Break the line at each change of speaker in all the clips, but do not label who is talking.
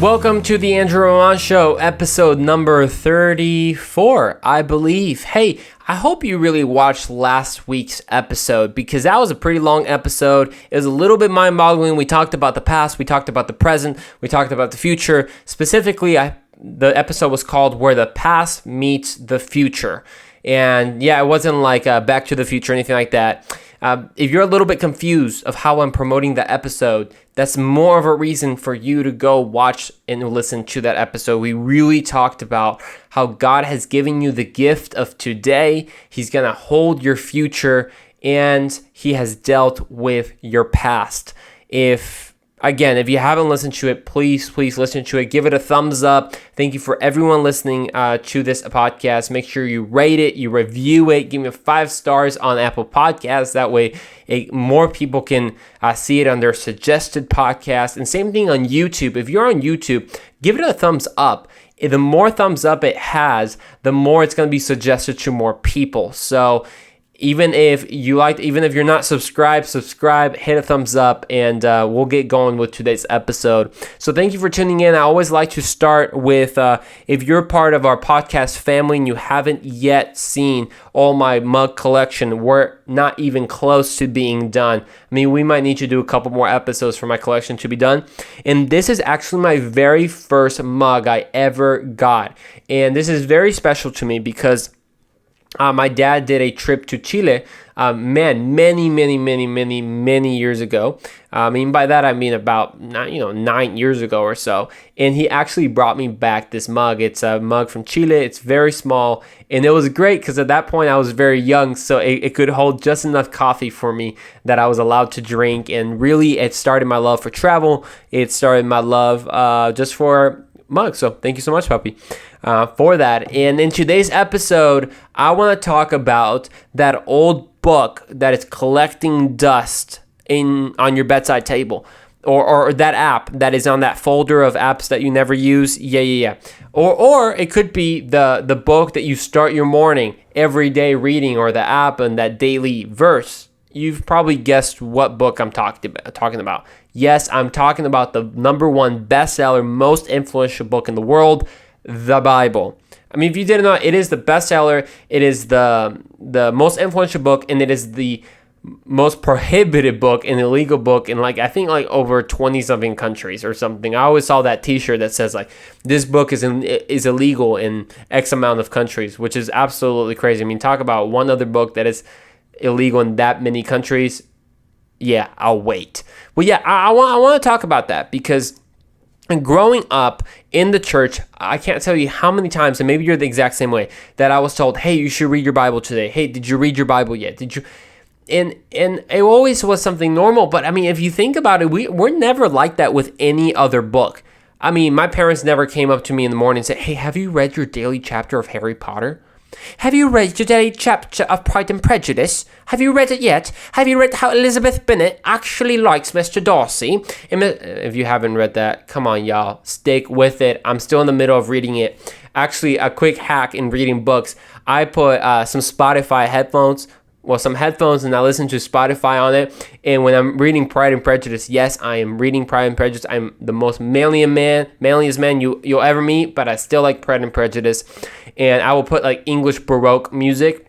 Welcome to the Andrew Roman Show, episode number 34, I believe. Hey, I hope you really watched last week's episode because that was a pretty long episode. It was a little bit mind-boggling. We talked about the past, we talked about the present, we talked about the future. Specifically, the episode was called Where the Past Meets the Future. And yeah, it wasn't like Back to the Future or anything like that. If you're a little bit confused of how I'm promoting the episode, that's more of a reason for you to go watch and listen to that episode. We really talked about how God has given you the gift of today. He's going to hold your future, and He has dealt with your past. If you haven't listened to it, please listen to it. Give it a thumbs up. Thank you for everyone listening to this podcast. Make sure you rate it, you review it. Give me 5 stars on Apple Podcasts. That way, more people can see it on their suggested podcast. And same thing on YouTube. If you're on YouTube, give it a thumbs up. The more thumbs up it has, the more it's going to be suggested to more people. So even if you're not subscribed, hit a thumbs up, and we'll get going with today's episode. So thank you for tuning in. I always like to start with, if you're part of our podcast family and you haven't yet seen all my mug collection, we're not even close to being done. I mean, we might need to do a couple more episodes for my collection to be done. And this is actually my very first mug I ever got. And this is very special to me because my dad did a trip to Chile, many years ago. I mean, by that I mean about 9 years ago or so. And he actually brought me back this mug. It's a mug from Chile. It's very small, and it was great because at that point I was very young, so it could hold just enough coffee for me that I was allowed to drink. And really, it started my love for travel. It started my love just for mugs. So thank you so much, puppy, for that. And in today's episode, I want to talk about that old book that is collecting dust on your bedside table, or that app that is on that folder of apps that you never use. Yeah. Or it could be the book that you start your morning every day reading, or the app and that daily verse. You've probably guessed what book I'm talking about. Yes, I'm talking about the number one bestseller, most influential book in the world, the Bible. I mean, if you didn't know, it is the bestseller. It is the most influential book, and it is the most prohibited book and illegal book in I think over 20-something countries or something. I always saw that T-shirt that says this book is illegal in X amount of countries, which is absolutely crazy. I mean, talk about one other book that is illegal in that many countries. Yeah, I'll wait. Well, yeah, I want to talk about that because growing up in the church, I can't tell you how many times, and maybe you're the exact same way, that I was told, hey, you should read your Bible today. Hey, did you read your Bible yet? Did you? And it always was something normal, but I mean, if you think about it, we're never like that with any other book. I mean, my parents never came up to me in the morning and said, hey, have you read your daily chapter of Harry Potter? Have you read your daily chapter of Pride and Prejudice? Have you read it yet? Have you read how Elizabeth Bennet actually likes Mr. Darcy? If you haven't read that, come on, y'all. Stick with it. I'm still in the middle of reading it. Actually, a quick hack in reading books. I put some Spotify headphones, some headphones, and I listen to Spotify on it. And when I'm reading Pride and Prejudice, yes, I am reading Pride and Prejudice. I'm the most manliest man you'll ever meet, but I still like Pride and Prejudice. And I will put English Baroque music,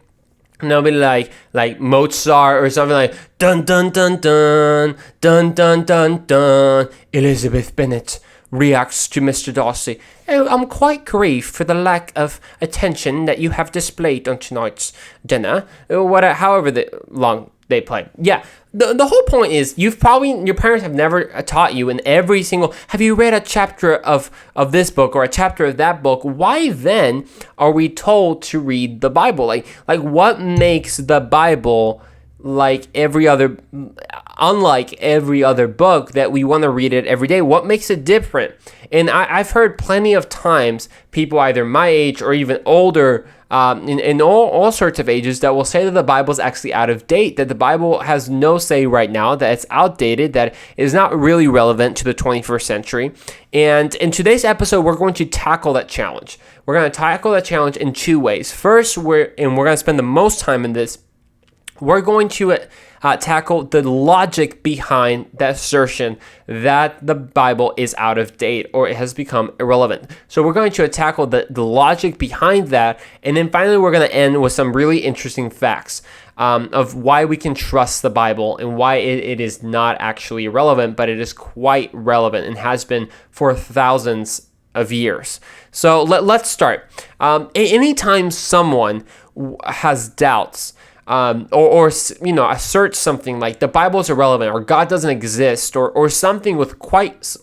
and it'll be like Mozart or something like dun dun dun dun dun dun dun dun. Elizabeth Bennet reacts to Mr. Darcy. Oh, I'm quite grieved for the lack of attention that you have displayed on tonight's dinner. However long they play. Yeah, the whole point is your parents have never taught you in every single, have you read a chapter of this book or a chapter of that book? Why then are we told to read the Bible? Like what makes the Bible unlike every other book that we want to read it every day? What makes it different? And I've heard plenty of times people either my age or even older, in all sorts of ages, that will say that the Bible is actually out of date, that the Bible has no say right now, that it's outdated, that it is not really relevant to the 21st century. And in today's episode, we're going to tackle that challenge. We're going to tackle that challenge in two ways. First, we're going to spend the most time in this we're going to tackle the logic behind that assertion that the Bible is out of date or it has become irrelevant. So we're going to tackle the logic behind that. And then finally, we're going to end with some really interesting facts of why we can trust the Bible and why it is not actually irrelevant, but it is quite relevant and has been for thousands of years. So let's start. Anytime someone has doubts, or assert something like the Bible is irrelevant or God doesn't exist or something with quite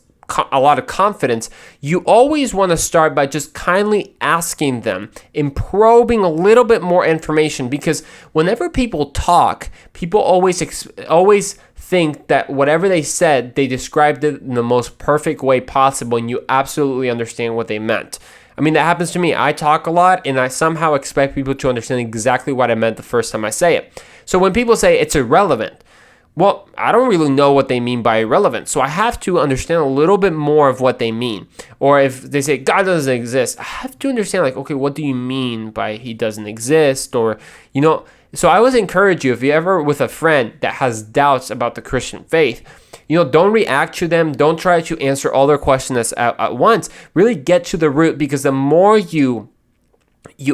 a lot of confidence, you always want to start by just kindly asking them and probing a little bit more information, because whenever people talk, people always think that whatever they said, they described it in the most perfect way possible and you absolutely understand what they meant. I mean, that happens to me. I talk a lot and I somehow expect people to understand exactly what I meant the first time I say it. So when people say it's irrelevant, well, I don't really know what they mean by irrelevant. So I have to understand a little bit more of what they mean. Or if they say God doesn't exist, I have to understand, like, okay, what do you mean by he doesn't exist? Or, so I always encourage you, if you're ever with a friend that has doubts about the Christian faith, don't react to them. Don't try to answer all their questions at once. Really get to the root, because the more you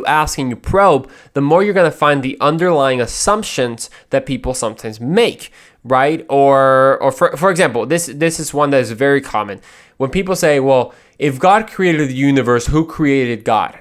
ask and you probe, the more you're going to find the underlying assumptions that people sometimes make, right? Or for example, this is one that is very common. When people say, well, if God created the universe, who created God?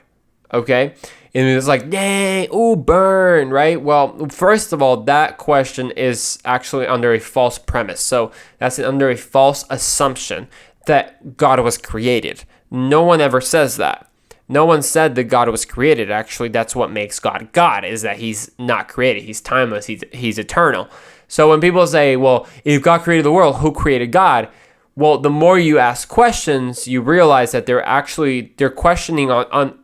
Okay? And it's like, dang, ooh, burn, right? Well, first of all, that question is actually under a false premise. So that's under a false assumption that God was created. No one ever says that. No one said that God was created. Actually, that's what makes God God, is that he's not created. He's timeless. He's eternal. So when people say, well, if God created the world, who created God? Well, the more you ask questions, you realize that they're questioning on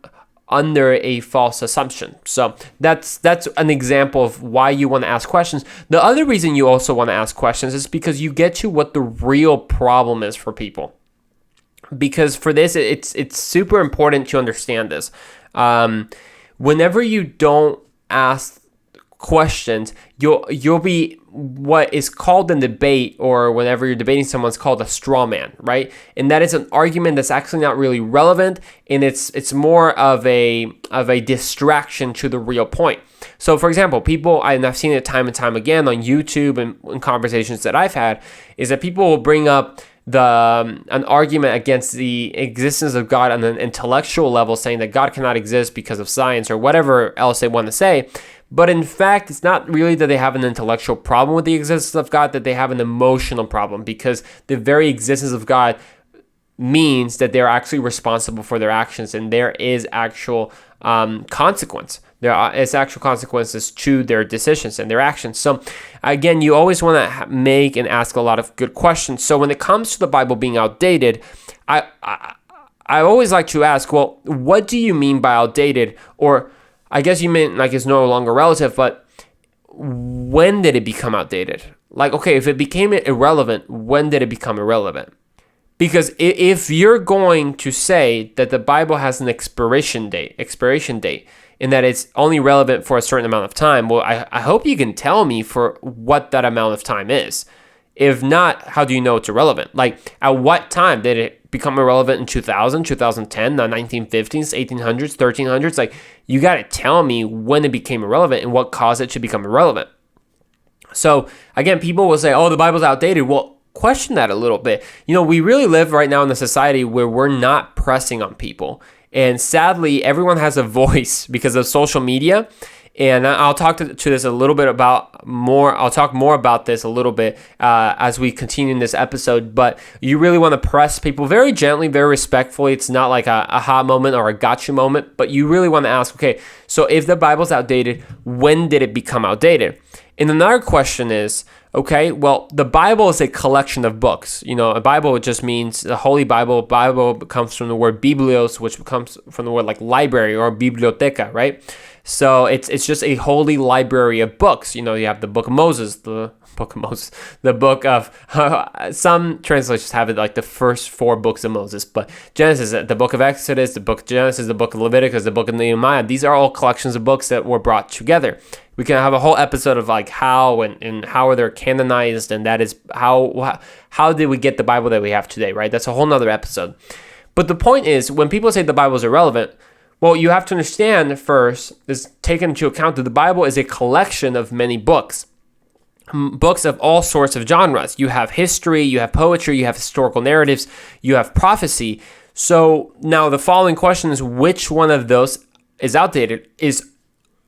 under a false assumption. So that's an example of why you want to ask questions. The other reason you also want to ask questions is because you get to what the real problem is for people. Because for this, it's super important to understand this. Whenever you don't ask questions, you'll be what is called in debate, or whenever you're debating someone's called a straw man, right? And that is an argument that's actually not really relevant, and it's more of a distraction to the real point. So for example, people, and I've seen it time and time again on YouTube and in conversations that I've had, is that people will bring up an argument against the existence of God on an intellectual level, saying that God cannot exist because of science or whatever else they want to say. But in fact, it's not really that they have an intellectual problem with the existence of God, that they have an emotional problem, because the very existence of God means that they're actually responsible for their actions, and there is actual consequence. There is actual consequences to their decisions and their actions. So again, you always want to make and ask a lot of good questions. So when it comes to the Bible being outdated, I always like to ask, well, what do you mean by outdated? Or I guess you mean like it's no longer relative, but when did it become outdated? Like, okay, if it became irrelevant, when did it become irrelevant? Because if you're going to say that the Bible has an expiration date, and that it's only relevant for a certain amount of time, well, I hope you can tell me for what that amount of time is. If not, how do you know it's irrelevant? Like, at what time did it become irrelevant? In 2000, 2010, the 1950s, 1800s, 1300s? Like, you got to tell me when it became irrelevant and what caused it to become irrelevant. So, again, people will say, oh, the Bible's outdated. Well, question that a little bit. We really live right now in a society where we're not pressing on people. And sadly, everyone has a voice because of social media. And I'll talk to this a little bit I'll talk more about this a little bit as we continue in this episode. But you really want to press people very gently, very respectfully. It's not like a aha moment or a gotcha moment, but you really want to ask, okay, so if the Bible's outdated, when did it become outdated? And another question is, okay, well, the Bible is a collection of books. A Bible just means the Holy Bible. Bible comes from the word biblios, which comes from the word like library or biblioteca, right? So it's just a holy library of books. You have the book of Moses, the book of some translations have it like the first 4 books of Moses, but Genesis, the book of Exodus, the book of Genesis, the book of Leviticus, the book of Nehemiah. These are all collections of books that were brought together. We can have a whole episode of like how and how are they canonized, and that is how did we get the Bible that we have today, right? That's a whole nother episode. But the point is, when people say the Bible is irrelevant, well, you have to understand first, is taken into account that the Bible is a collection of many books of all sorts of genres. You have history, you have poetry, you have historical narratives, you have prophecy. So now the following question is, which one of those is outdated?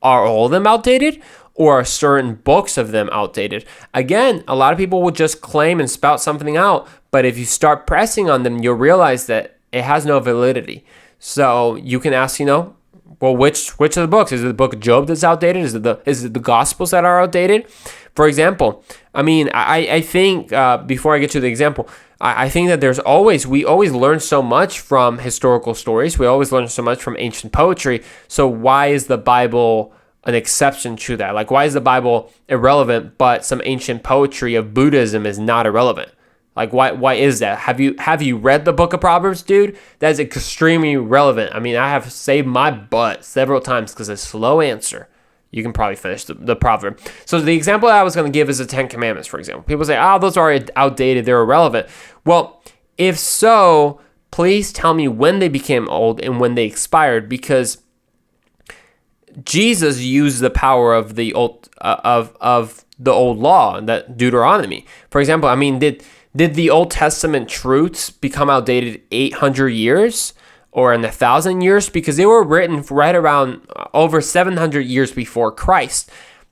Are all of them outdated, or are certain books of them outdated? Again, a lot of people will just claim and spout something out, but if you start pressing on them, you'll realize that it has no validity. So you can ask, well, which of the books? Is it the book of Job that's outdated? Is it the Gospels that are outdated? For example, I think, before I get to the example, I think that we always learn so much from historical stories. We always learn so much from ancient poetry. So why is the Bible an exception to that? Like, why is the Bible irrelevant, but some ancient poetry of Buddhism is not irrelevant? Like, why is that? Have you read the book of Proverbs, dude? That is extremely relevant. I have saved my butt several times because it's a slow answer. You can probably finish the proverb. So the example that I was going to give is the 10 Commandments, for example. People say, those are outdated, they're irrelevant. Well, if so, please tell me when they became old and when they expired, because Jesus used the power of the old law, that Deuteronomy. For example, did the Old Testament truths become outdated 800 years or in 1,000 years? Because they were written right around over 700 years before Christ.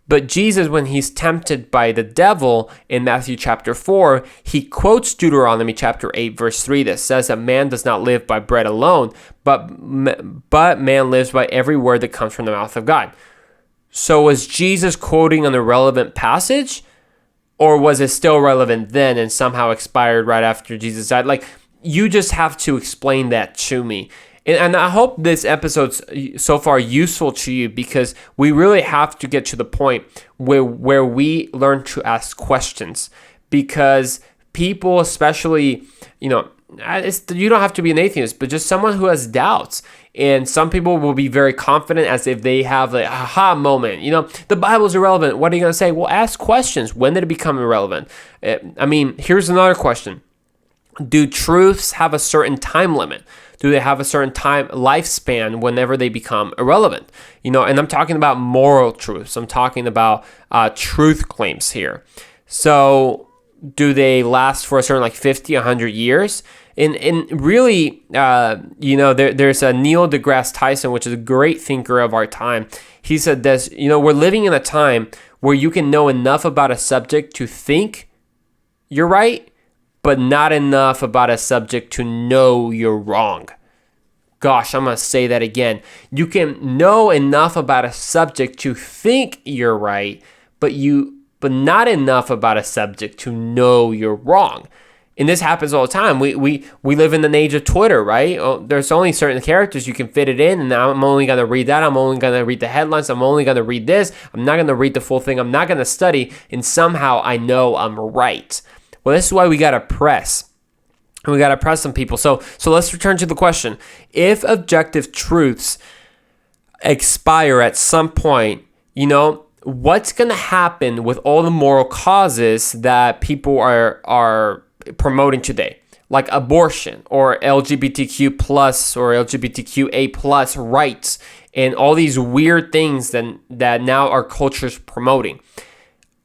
But Jesus, when he's tempted by the devil in Matthew chapter 4, he quotes Deuteronomy chapter 8, verse 3, that says that man does not live by bread alone, but man lives by every word that comes from the mouth of God. So was Jesus quoting an irrelevant passage? Or was it still relevant then and somehow expired right after Jesus died? Like, you just have to explain that to me. And I hope this episode's so far useful to you, because we really have to get to the point where we learn to ask questions. Because people, especially, you don't have to be an atheist, but just someone who has doubts. And some people will be very confident, as if they have the aha moment. The Bible's irrelevant. What are you going to say? Well, ask questions. When did it become irrelevant? Here's another question. Do truths have a certain time limit? Do they have a certain time lifespan whenever they become irrelevant? And I'm talking about moral truths. I'm talking about truth claims here. So do they last for a certain 50, 100 years? And really, there's a Neil DeGrasse Tyson, which is a great thinker of our time. He said this, we're living in a time where you can know enough about a subject to think you're right, but not enough about a subject to know you're wrong. Gosh, I'm going to say that again. You can know enough about a subject to think you're right, but not enough about a subject to know you're wrong. And this happens all the time. We live in an age of Twitter, right? There's only certain characters you can fit it in, and I'm only going to read that. I'm only going to read the headlines. I'm only going to read this. I'm not going to read the full thing. I'm not going to study, and somehow I know I'm right. Well, this is why we got to press. We got to press some people. So let's return to the question. If objective truths expire at some point, what's going to happen with all the moral causes that people are promoting today, like abortion or LGBTQ plus or LGBTQA plus rights and all these weird things that now our culture's promoting?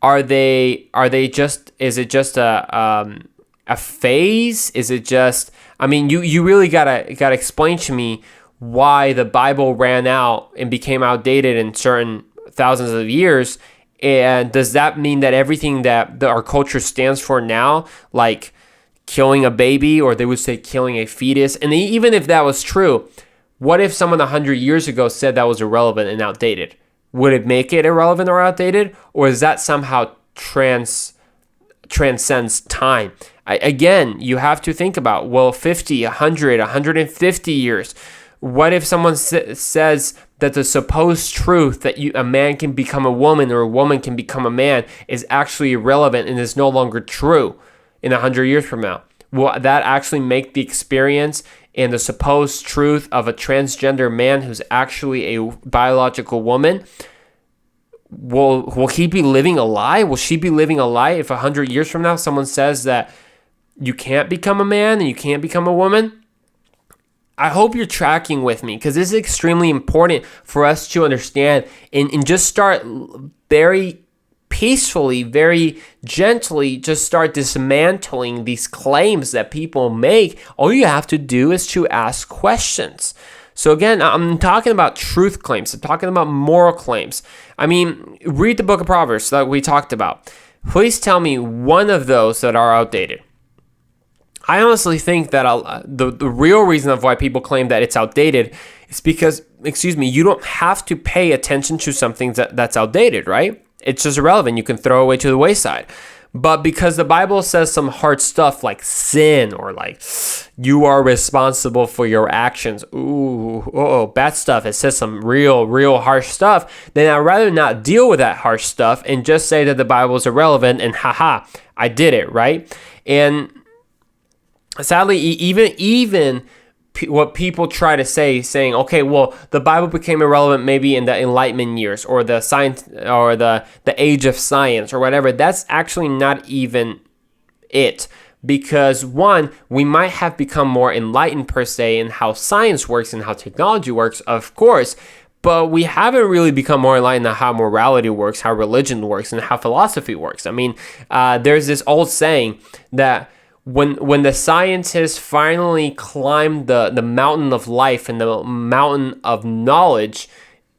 Is it just a phase? Is it just, you really gotta explain to me why the Bible ran out and became outdated in certain thousands of years. And does that mean that everything that our culture stands for now, like killing a baby, or they would say killing a fetus, and even if that was true, what if someone 100 years ago said that was irrelevant and outdated? Would it make it irrelevant or outdated? Or is that somehow transcends time? Again, you have to think about, 50, 100, 150 years. What if someone says that the supposed truth that a man can become a woman or a woman can become a man is actually irrelevant and is no longer true in 100 years from now? Will that actually make the experience and the supposed truth of a transgender man who's actually a biological woman, will he be living a lie? Will she be living a lie if 100 years from now someone says that you can't become a man and you can't become a woman? I hope you're tracking with me, because this is extremely important for us to understand and just start very peacefully, very gently, just start dismantling these claims that people make. All you have to do is to ask questions. So again, I'm talking about truth claims. I'm talking about moral claims. I mean, read the book of Proverbs that we talked about. Please tell me one of those that are outdated. I honestly think that the real reason of why people claim that it's outdated is because, you don't have to pay attention to something that's outdated, right? It's just irrelevant. You can throw it away to the wayside. But because the Bible says some hard stuff like sin or like you are responsible for your actions, bad stuff. It says some real harsh stuff. Then I'd rather not deal with that harsh stuff and just say that the Bible is irrelevant and I did it, right? And sadly, even what people try to saying, okay, well, the Bible became irrelevant maybe in the Enlightenment years or the science or the age of science or whatever. That's actually not even it. Because one, we might have become more enlightened per se in how science works and how technology works, of course, but we haven't really become more enlightened on how morality works, how religion works, and how philosophy works. I mean, there's this old saying that when the scientists finally climb the mountain of life and the mountain of knowledge,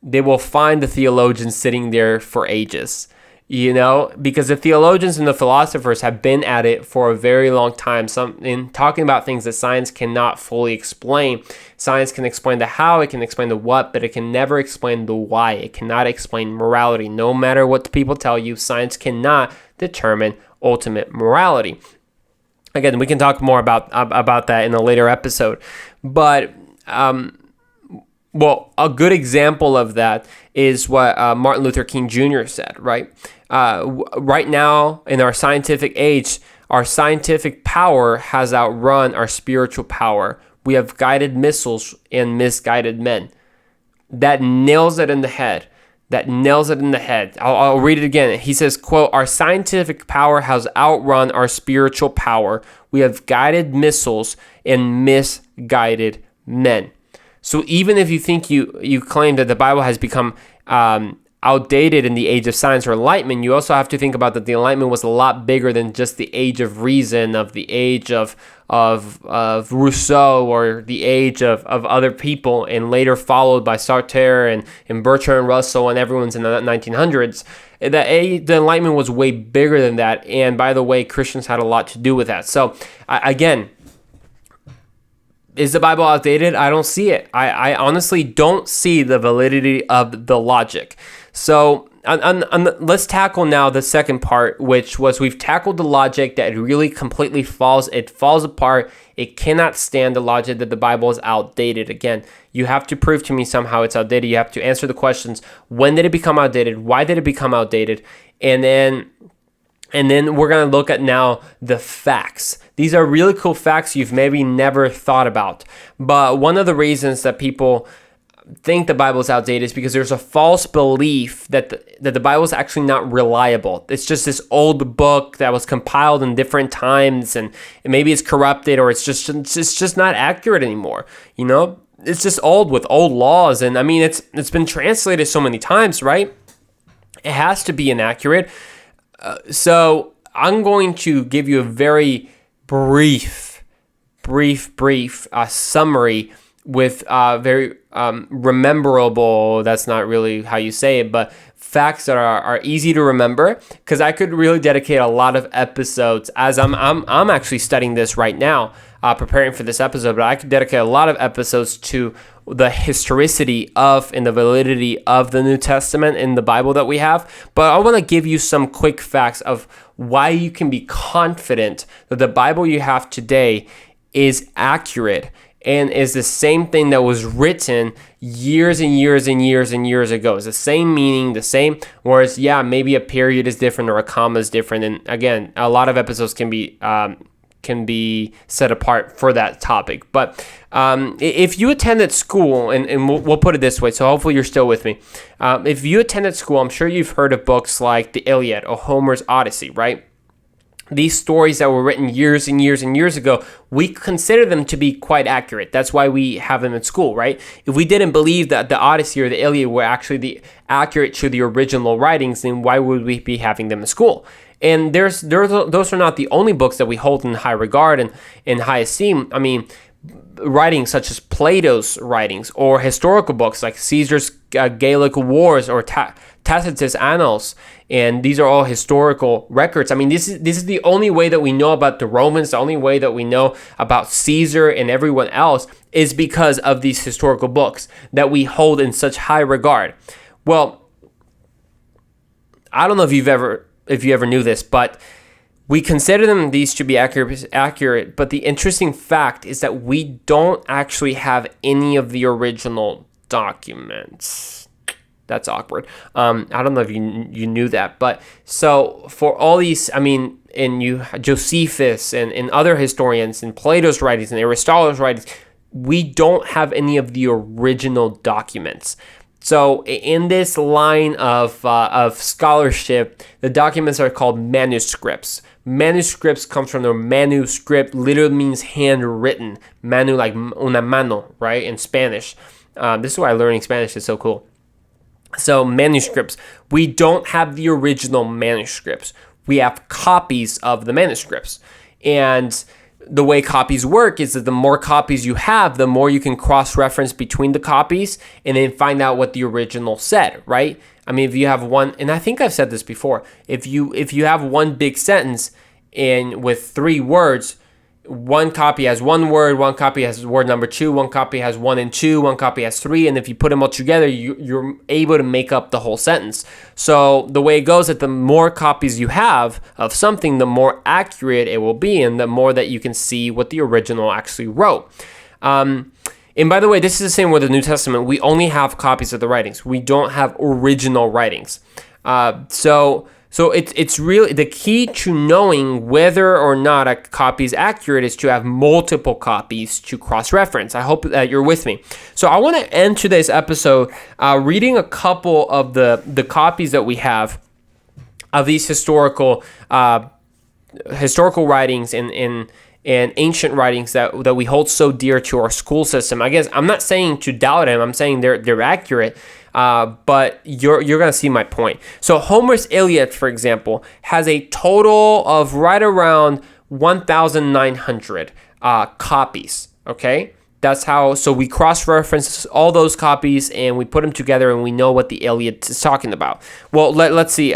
they will find the theologians sitting there for ages, because the theologians and the philosophers have been at it for a very long time. In talking about things that science cannot fully explain. Science can explain the how, it can explain the what, but it can never explain the why. It cannot explain morality. No matter what the people tell you, science cannot determine ultimate morality. Again, we can talk more about that in a later episode. But, a good example of that is what Martin Luther King Jr. said, right? Right now, in our scientific age, our scientific power has outrun our spiritual power. We have guided missiles and misguided men. That nails it in the head. I'll read it again. He says, quote, "Our scientific power has outrun our spiritual power. We have guided missiles and misguided men." So even if you think you claim that the Bible has become outdated in the age of science or enlightenment, you also have to think about that the Enlightenment was a lot bigger than just the age of reason, of the age of Rousseau or the age of other people, and later followed by Sartre and Bertrand Russell and everyone's in the 1900s. The Enlightenment was way bigger than that, and by the way, Christians had a lot to do with that. So again, is the Bible outdated? I don't see it. I honestly don't see the validity of the logic. So let's tackle now the second part, which was we've tackled the logic that it really completely falls apart. It cannot stand the logic that the Bible is outdated. Again, you have to prove to me somehow it's outdated. You have to answer the questions. When did it become outdated? Why did it become outdated? And then we're going to look at now the facts. These are really cool facts you've maybe never thought about. But one of the reasons that people think the Bible is outdated is because there's a false belief that the Bible is actually not reliable. It's just this old book that was compiled in different times, and maybe it's corrupted or it's just not accurate anymore. It's just old with old laws, and I mean it's been translated so many times, right? It has to be inaccurate. So I'm going to give you a very brief summary with very rememberable, that's not really how you say it, but facts that are easy to remember, because I could really dedicate a lot of episodes as I'm actually studying this right now, preparing for this episode, but I could dedicate a lot of episodes to the historicity of and the validity of the New Testament in the Bible that we have. But I want to give you some quick facts of why you can be confident that the Bible you have today is accurate and is the same thing that was written years and years and years and years ago. It's the same meaning, the same, whereas, yeah, maybe a period is different or a comma is different. And again, a lot of episodes can be set apart for that topic. But if you attended school, and we'll put it this way, so hopefully you're still with me. If you attended school, I'm sure you've heard of books like the Iliad or Homer's Odyssey, right? These stories that were written years and years and years ago, we consider them to be quite accurate. That's why we have them in school, right? If we didn't believe that the Odyssey or the Iliad were actually accurate to the original writings, then why would we be having them in school? And those are not the only books that we hold in high regard and in high esteem. I mean, writings such as Plato's writings or historical books like Caesar's Gallic Wars or Tacitus Annals, and these are all historical records. I mean, this is the only way that we know about the Romans, the only way that we know about Caesar and everyone else is because of these historical books that we hold in such high regard. Well, I don't know if you ever knew this, but we consider these to be accurate, but the interesting fact is that we don't actually have any of the original documents. That's awkward. I don't know if you knew that, but so for all these, I mean, Josephus and other historians and Plato's writings and Aristotle's writings, we don't have any of the original documents. So in this line of scholarship, the documents are called manuscripts. Manuscripts comes from the manuscript, literally means handwritten. Manu, like una mano, right, in Spanish. This is why learning Spanish is so cool. So manuscripts, we don't have the original manuscripts. We have copies of the manuscripts. And the way copies work is that the more copies you have, the more you can cross-reference between the copies and then find out what the original said, right? I mean, if you have one, and I think I've said this before, if you have one big sentence and with 3 words, one copy has 1 word, one copy has word number 2, one copy has 1 and 2, one copy has 3, and if you put them all together, you're able to make up the whole sentence. So the way it goes is that the more copies you have of something, the more accurate it will be, and the more that you can see what the original actually wrote. And by the way, this is the same with the New Testament. We only have copies of the writings. We don't have original writings. So it's really the key to knowing whether or not a copy is accurate is to have multiple copies to cross-reference. I hope that you're with me. So I want to end today's episode reading a couple of the copies that we have of these historical writings and ancient writings that we hold so dear to our school system. I guess I'm not saying to doubt them. I'm saying they're accurate. But you're gonna see my point. So Homer's Iliad, for example, has a total of right around 1,900 copies. Okay, that's how. So we cross-reference all those copies and we put them together and we know what the Iliad is talking about. Well, let's see.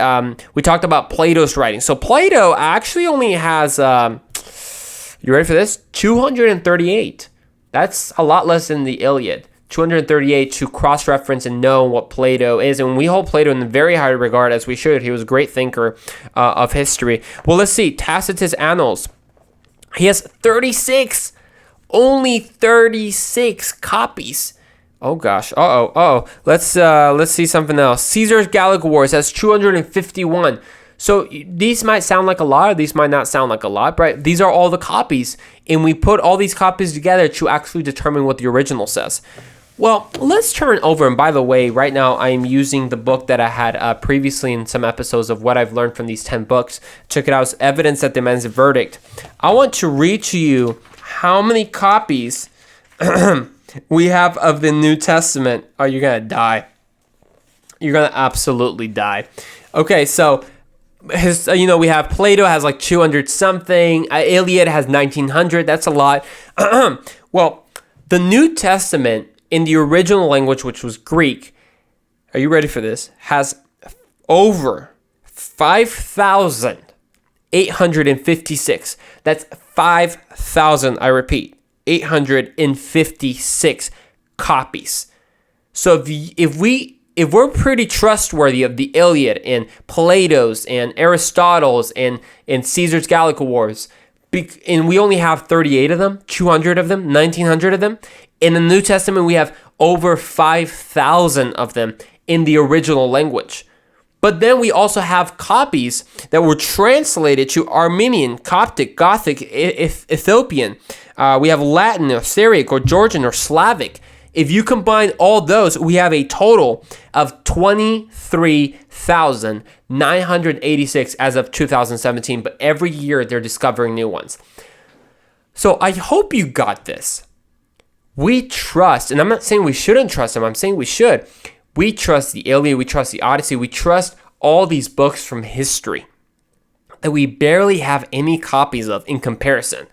We talked about Plato's writing. So Plato actually only has. You ready for this? 238. That's a lot less than the Iliad. 238 to cross-reference and know what Plato is. And we hold Plato in very high regard, as we should. He was a great thinker of history. Well, let's see. Tacitus Annals. He has 36. Only 36 copies. Oh, gosh. Let's see something else. Caesar's Gallic Wars has 251. So these might sound like a lot, or these might not sound like a lot, right? These are all the copies, and we put all these copies together to actually determine what the original says. Well, let's turn over, and by the way, right now I'm using the book that I had previously in some episodes of what I've learned from these 10 books. Check it out, it's Evidence That Demands a Verdict. I want to read to you how many copies we have of the New Testament. Oh, you're going to die. You're going to absolutely die. Okay, so we have Plato has like 200 something. Iliad has 1900. That's a lot. Well, the New Testament in the original language, which was Greek, are you ready for this? Has over 5,856. That's 5,000. I repeat, 856 copies. So if we're pretty trustworthy of the Iliad and Plato's and Aristotle's and Caesar's Gallic Wars, And we only have 38 of them, 200 of them, 1900 of them. In the New Testament, we have over 5,000 of them in the original language. But then we also have copies that were translated to Armenian, Coptic, Gothic, Ethiopian. We have Latin or Syriac or Georgian or Slavic. If you combine all those, we have a total of 23,986 as of 2017. But every year they're discovering new ones. So I hope you got this. We trust, and I'm not saying we shouldn't trust them. I'm saying we should. We trust the Iliad, we trust the Odyssey, we trust all these books from history that we barely have any copies of in comparison.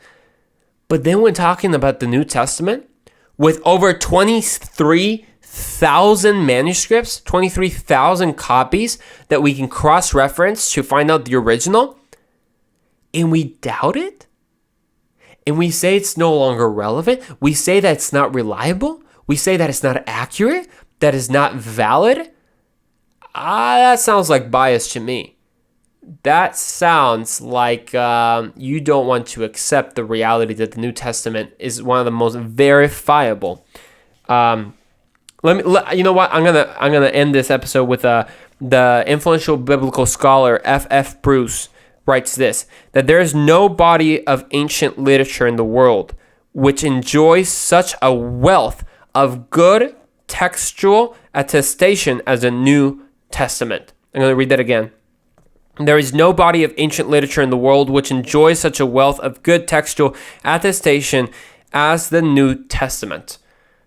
But then when talking about the New Testament, with over 23,000 manuscripts, 23,000 copies that we can cross-reference to find out the original, and we doubt it? And we say it's no longer relevant? We say that it's not reliable? We say that it's not accurate? That is not valid? That sounds like bias to me. That sounds like you don't want to accept the reality that the New Testament is one of the most verifiable. You know what? I'm gonna end this episode with the influential biblical scholar F.F. Bruce writes this, that there is no body of ancient literature in the world which enjoys such a wealth of good textual attestation as the New Testament. I'm going to read that again. There is no body of ancient literature in the world which enjoys such a wealth of good textual attestation as the New Testament.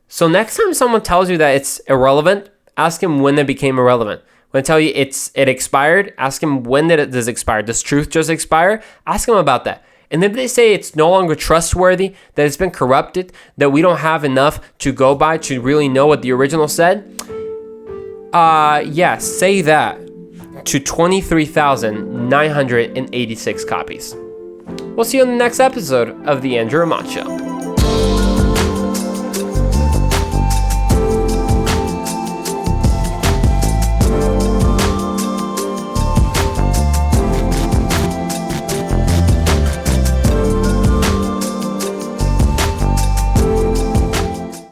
So next time someone tells you that it's irrelevant, ask him when it became irrelevant. When I tell you it expired, ask him when did it expire. Does truth just expire? Ask him about that. And if they say it's no longer trustworthy, that it's been corrupted, that we don't have enough to go by to really know what the original said, say that to 23,986 copies. We'll see you on the next episode of The Andrew Ramon Show.